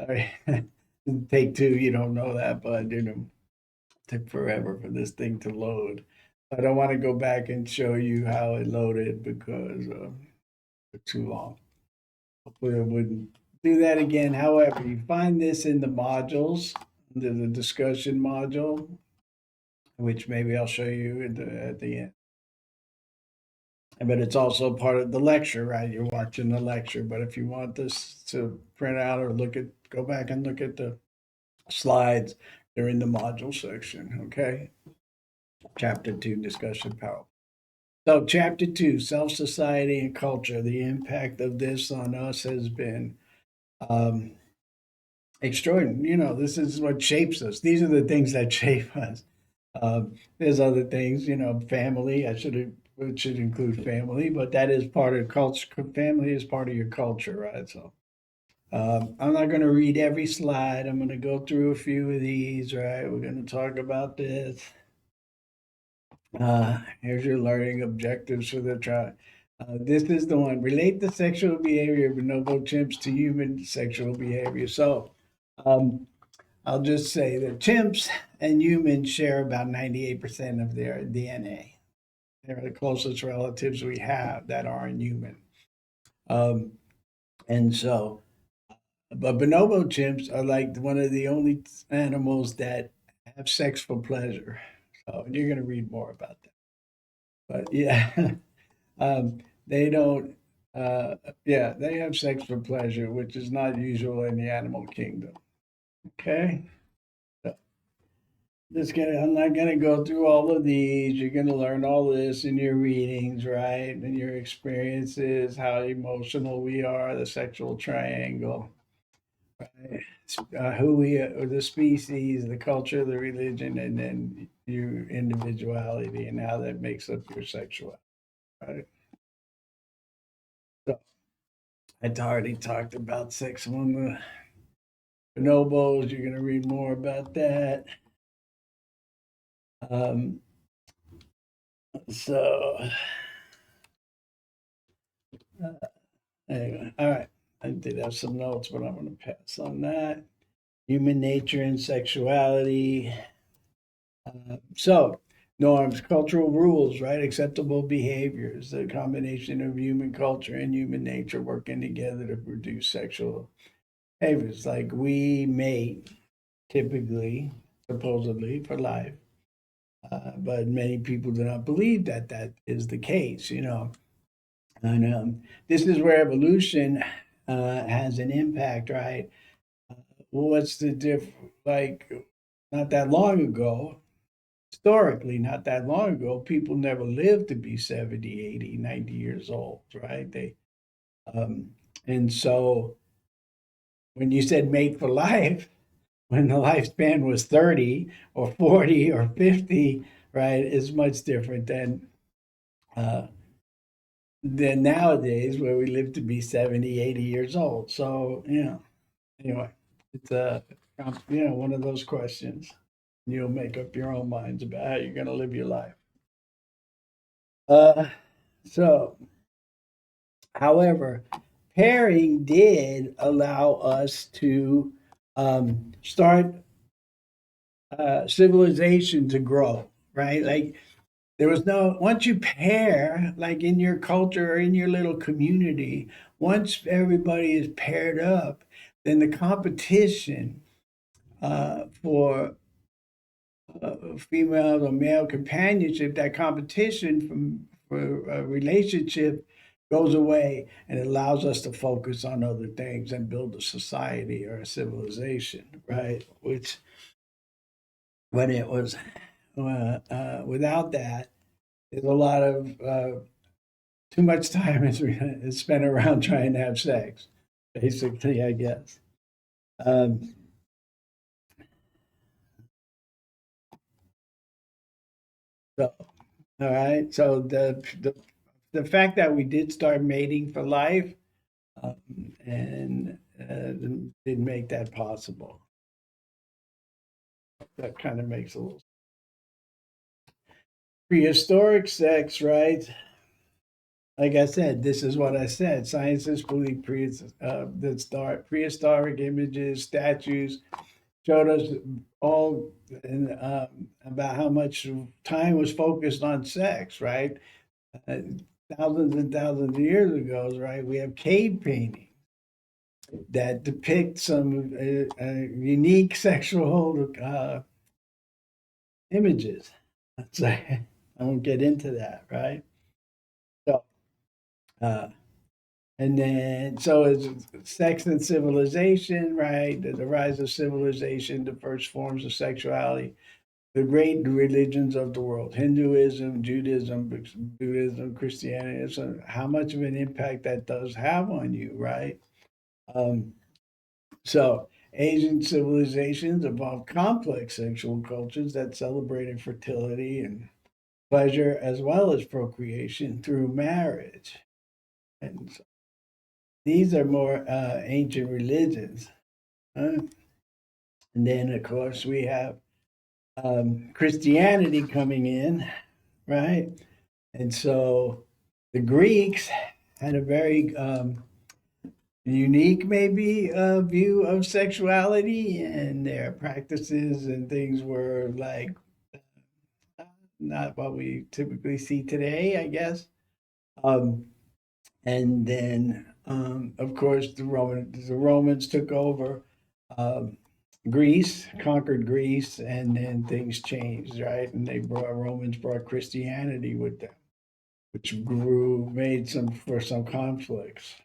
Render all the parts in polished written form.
Sorry. Take two, you don't know that, but took forever for this thing to load. I don't want to go back and show you how it loaded because took too long. Hopefully, I wouldn't do that again. However, you find this in the modules, under the discussion module, which maybe I'll show you at the end. But it's also part of the lecture, right? You're watching the lecture. But if you want this to print out or go back and look at the slides, they're in the module section, okay? Chapter 2, discussion power. So, chapter 2, self, society, and culture. The impact of this on us has been um, extraordinary. This is what shapes us. These are the things that shape us. There's other things, family. It should include family, but that is part of culture. Family is part of your culture, right? So I'm not going to read every slide. I'm going to go through a few of these, right? We're going to talk about this. Here's your learning objectives for the trial. This is the one. Relate the sexual behavior of bonobo chimps to human sexual behavior. So um, I'll just say that chimps and humans share about 98% of their DNA. They're the closest relatives we have that aren't human. Um, and so, but bonobo chimps are like one of the only animals that have sex for pleasure. So you're going to read more about that. But yeah, um, they don't. Yeah, they have sex for pleasure, which is not usual in the animal kingdom. Okay. So I'm not gonna go through all of these. You're gonna learn all this in your readings, right? And your experiences, how emotional we are, the sexual triangle, right? Who we are, the species, the culture, the religion, and then your individuality and how that makes up your sexuality, right? So I already talked about sex on the bonobos. You're gonna read more about that. Um, so anyway, all right. I did have some notes, but I'm going to pass on that. Human nature and sexuality. So, norms, cultural rules, right? Acceptable behaviors, the combination of human culture and human nature working together to produce sexual behaviors. Like we mate typically, supposedly, for life. But many people do not believe that that is the case. And this is where evolution has an impact, right? What's the diff? Like, not that long ago, historically, not that long ago, people never lived to be 70, 80, 90 years old, right? Um, and so when you said mate for life, when the lifespan was 30 or 40 or 50, right, is much different uh, than nowadays where we live to be 70, 80 years old. So, anyway, it's one of those questions. You'll make up your own minds about how you're going to live your life. Uh, so, however, pairing did allow us to start civilization to grow, right? Like there was no, once you pair, like in your culture or in your little community, once everybody is paired up, then the competition for female or male companionship, that competition for a relationship goes away and it allows us to focus on other things and build a society or a civilization, right? Which, when it was without that, there's a lot of too much time is spent around trying to have sex, basically, I guess. Um, so, all right. So the fact that we did start mating for life and did make that possible. That kind of makes a little prehistoric sex, right? like I said, this is what I said. Scientists believe prehistoric images, statues showed us all about how much time was focused on sex, right? Uh, Thousands and thousands of years ago, right? We have cave paintings that depict some unique sexual images. So I won't get into that, right? So, uh, and then, so it's sex and civilization, right? The rise of civilization, the first forms of sexuality, the great religions of the world, Hinduism, Buddhism, Christianity. So how much of an impact that does have on you, right? Um, so Asian civilizations evolved complex sexual cultures that celebrated fertility and pleasure as well as procreation through marriage. And so these are more ancient religions. And then, of course, we have Christianity coming in, right? And so the Greeks had a very unique, maybe, view of sexuality, and their practices and things were like not what we typically see today, I guess. Um, and then, of course, the Romans took over um, Greece, conquered Greece, and then things changed, right? And Romans brought Christianity with them, which made some conflicts.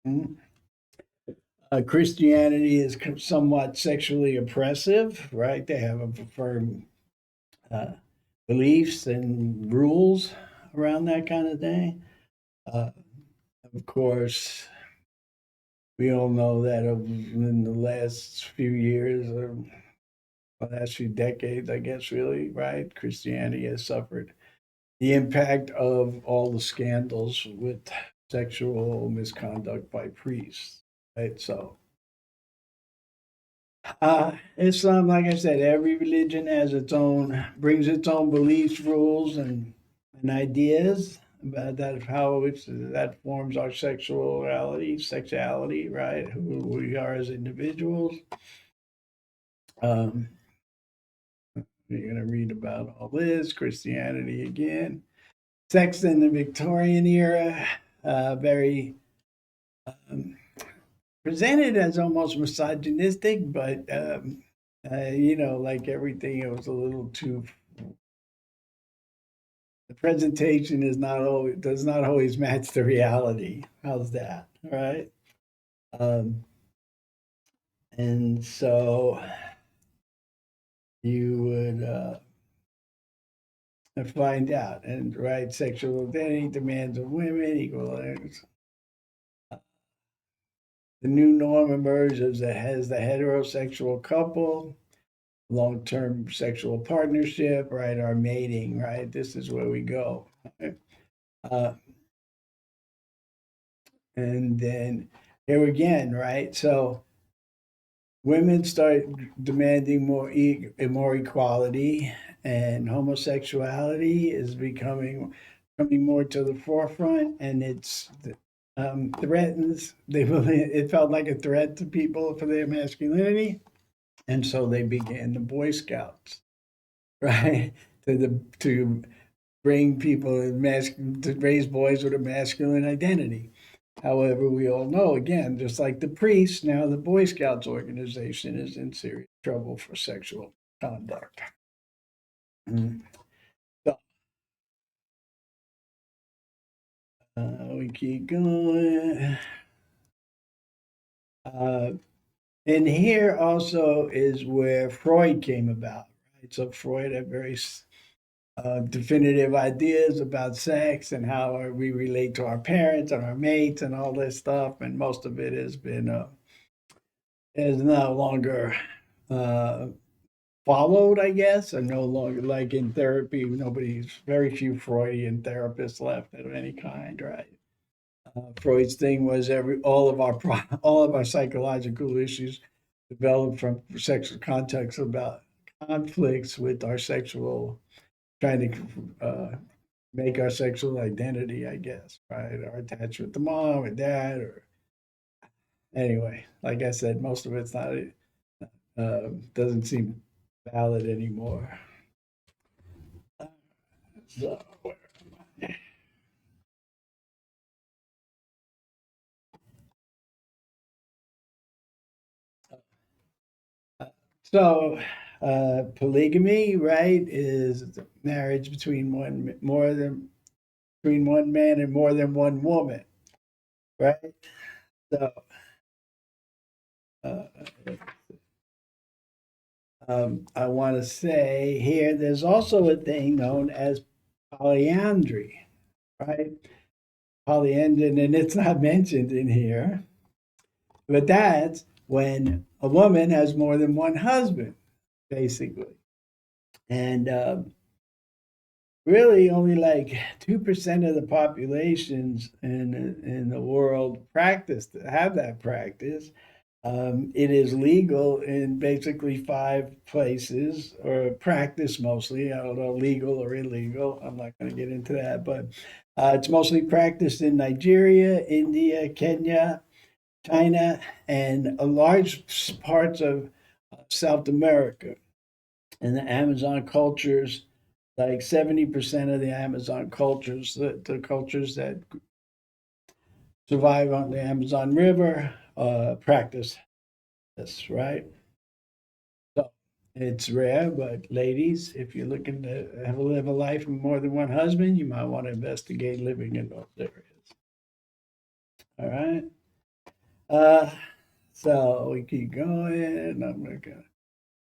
Mhm. Christianity is somewhat sexually oppressive, right? They have a firm uh, beliefs and rules around that kind of thing. Uh, of course, we all know that in the last few years, or the last few decades, I guess, really, right? Christianity has suffered the impact of all the scandals with sexual misconduct by priests, right? So, Islam, like I said, every religion has brings its own beliefs, rules, and ideas about that forms our sexuality, right? Who we are as individuals. Um, you're going to read about all this Christianity again. Sex in the Victorian era, very um, presented as almost misogynistic, but like everything, it was a little too. The presentation is not always does not always match the reality. How's that? All right. Um, and so you would find out, and right, sexual identity demands of women equal. The new norm emerges as the heterosexual couple, long term sexual partnership, right? Our mating, right? This is where we go. Right? Uh, and then here again, right? So women start demanding more equality, and homosexuality is coming more to the forefront, and it's threatens. It felt like a threat to people for their masculinity, and so they began the Boy Scouts, right? To bring people to raise boys with a masculine identity. However, we all know, again, just like the priests, now the Boy Scouts organization is in serious trouble for sexual conduct. Mm. So we keep going. Uh, and here also is where Freud came about, right? So Freud had very definitive ideas about sex and how we relate to our parents and our mates and all this stuff. And most of it is no longer uh, followed, I guess, and no longer like in therapy. Very few Freudian therapists left of any kind, right? Freud's thing was all of our psychological issues developed from sexual context about conflicts with our sexual trying to make our sexual identity, I guess, right? Our attachment to mom or dad, or anyway, like I said, most of it's not, doesn't seem valid anymore. So, where am I? So, polygamy, right, is marriage between between one man and more than one woman, right? So, uh, I want to say here, there's also a thing known as polyandry, right? Polyandry, and it's not mentioned in here, but that's when a woman has more than one husband, basically. And really, only like 2% of the populations in the world have that practice. It is legal in basically 5 places, or practice mostly. I don't know, legal or illegal. I'm not going to get into that, but it's mostly practiced in Nigeria, India, Kenya, China, and a large parts of South America. And the Amazon cultures, like 70% of the Amazon cultures, the cultures that survive on the Amazon River, practice this, right? So it's rare, but ladies, if you're looking to live a life with more than one husband, you might want to investigate living in those areas. All right. Uh, so we keep going. I'm gonna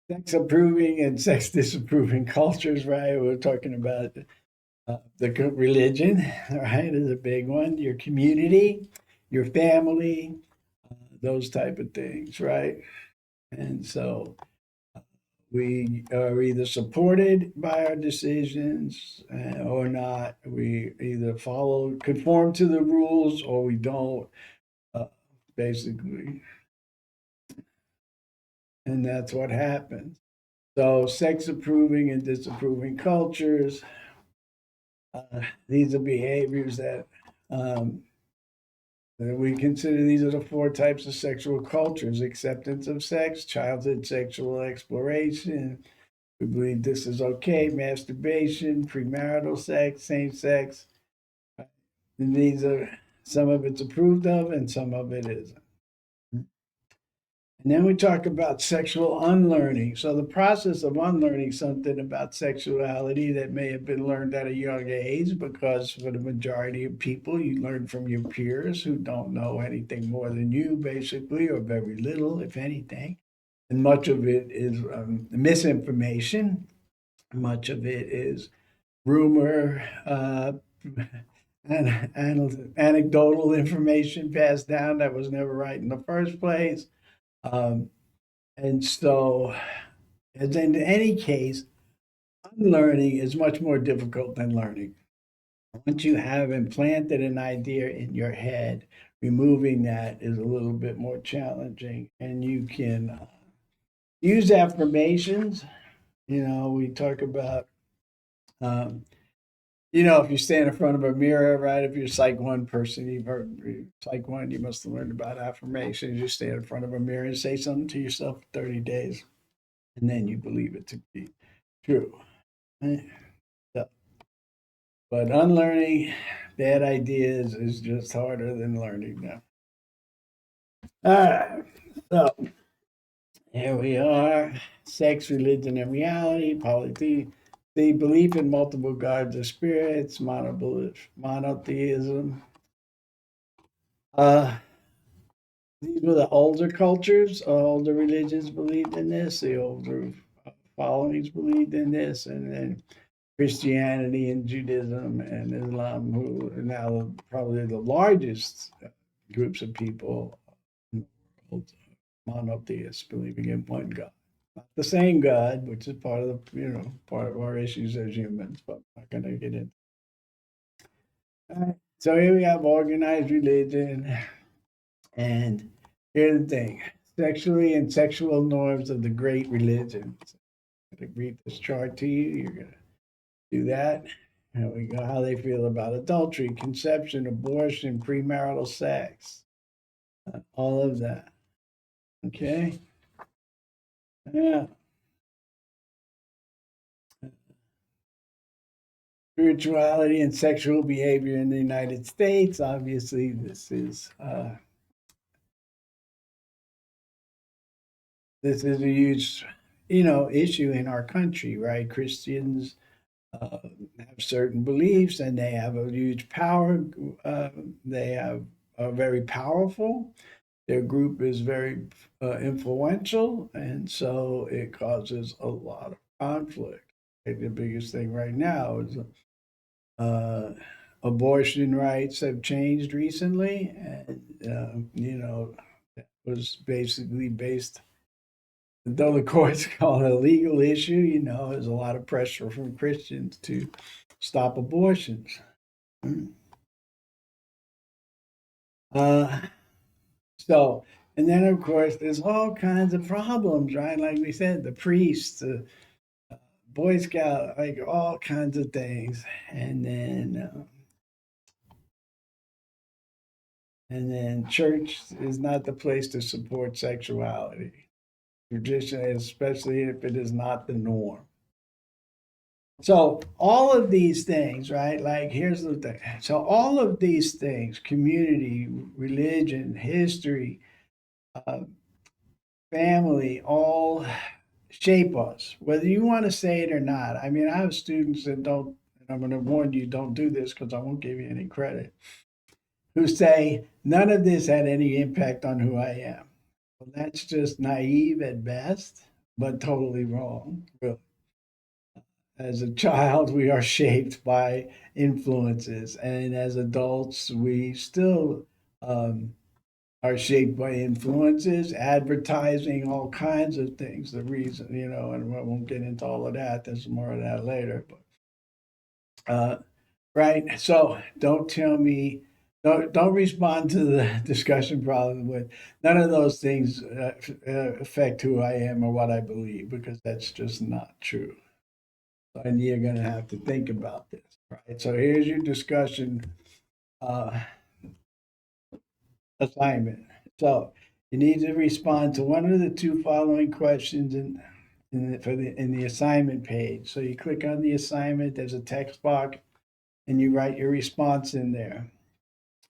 sex approving and sex disapproving cultures, right? We're talking about the religion, right, is a big one. Your community, your family, those type of things, right? And so we are either supported by our decisions or not. We either conform to the rules, or we don't, uh, basically. And that's what happens. So, sex approving and disapproving cultures, these are behaviors that um, we consider these are the 4 types of sexual cultures: acceptance of sex, childhood sexual exploration. We believe this is okay: masturbation, premarital sex, same sex. And these are, some of it's approved of and some of it isn't. And then we talk about sexual unlearning. So the process of unlearning something about sexuality that may have been learned at a young age, because for the majority of people, you learn from your peers who don't know anything more than you, basically, or very little, if anything. And much of it is misinformation. Much of it is rumor, and anecdotal information passed down that was never right in the first place. Um, and so, as in any case, unlearning is much more difficult than learning. Once you have implanted an idea in your head, removing that is a little bit more challenging. And you can use affirmations. We talk about, um, if you stand in front of a mirror, right? If you're a Psych 1 person, you've heard Psych 1, you must have learned about affirmations. You stand in front of a mirror and say something to yourself for 30 days, and then you believe it to be true. Right? So, but unlearning bad ideas is just harder than learning them. All right. So here we are: sex, religion, and reality, polytheism, the belief in multiple gods or spirits, monotheism. Uh, these were the older cultures, older religions believed in this, the older followings believed in this, and then Christianity and Judaism and Islam, who are now probably the largest groups of people in the world, monotheists, believing in one God. Not the same God, which is part of our issues as humans, but I'm not going to get into. All right. So here we have organized religion, and here's the thing: sexually and sexual norms of the great religions. I'm going to read this chart to you. You're going to do that. Here we go. How they feel about adultery, conception, abortion, premarital sex, all of that. Okay. Yeah. Spirituality and sexual behavior in the United States. Obviously, this is a huge, issue in our country, right? Christians have certain beliefs, and they have a huge power. They are very powerful. Their group is very influential, and so it causes a lot of conflict. The biggest thing right now is uh, abortion rights have changed recently, and it was basically based. Though the courts call it a legal issue, there's a lot of pressure from Christians to stop abortions. Uh, so, and then of course, there's all kinds of problems, right? Like we said, the priests, the Boy Scout, like all kinds of things, and then church is not the place to support sexuality, tradition, especially if it is not the norm. So all of these things, right? Like here's the thing. So all of these things, community, religion, history, uh, family, all shape us, whether you want to say it or not. I mean, I have students that don't, and I'm going to warn you, don't do this because I won't give you any credit, who say none of this had any impact on who I am. Well, that's just naive at best, but totally wrong, really. As a child, we are shaped by influences, and as adults, we still are shaped by influences, advertising, all kinds of things. The reason, and I won't get into all of that. There's more of that later, but right. So don't tell me. Don't respond to the discussion problem with none of those things affect who I am or what I believe, because that's just not true. And you're going to have to think about this, right? So here's your discussion uh, assignment. So you need to respond to one of the two following questions in the assignment page. So you click on the assignment. There's a text box, and you write your response in there.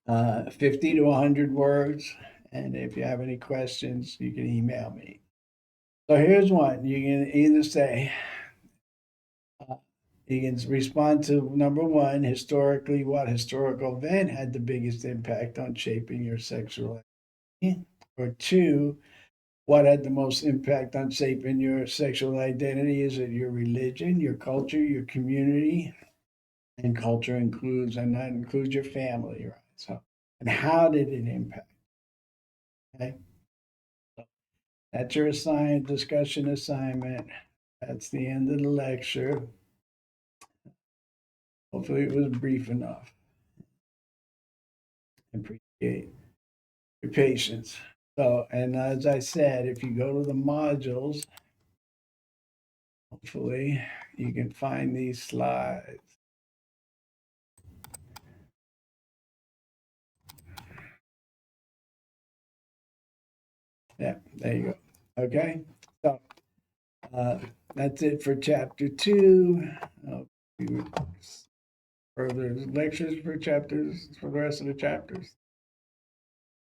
50 to 100 words. And if you have any questions, you can email me. So here's one. You can either say, you can respond to number one, historically, what historical event had the biggest impact on shaping your sexuality? Or two, what had the most impact on shaping your sexual identity? Is it your religion, your culture, your community? And culture includes, and that includes your family, right? So, and how did it impact? Okay. So that's your assigned discussion assignment. That's the end of the lecture. Hopefully it was brief enough. I appreciate your patience. So, and as I said, if you go to the modules, hopefully you can find these slides. Yeah, there you go. Okay. So that's it for chapter 2. We would further lectures for chapters for the rest of the chapters.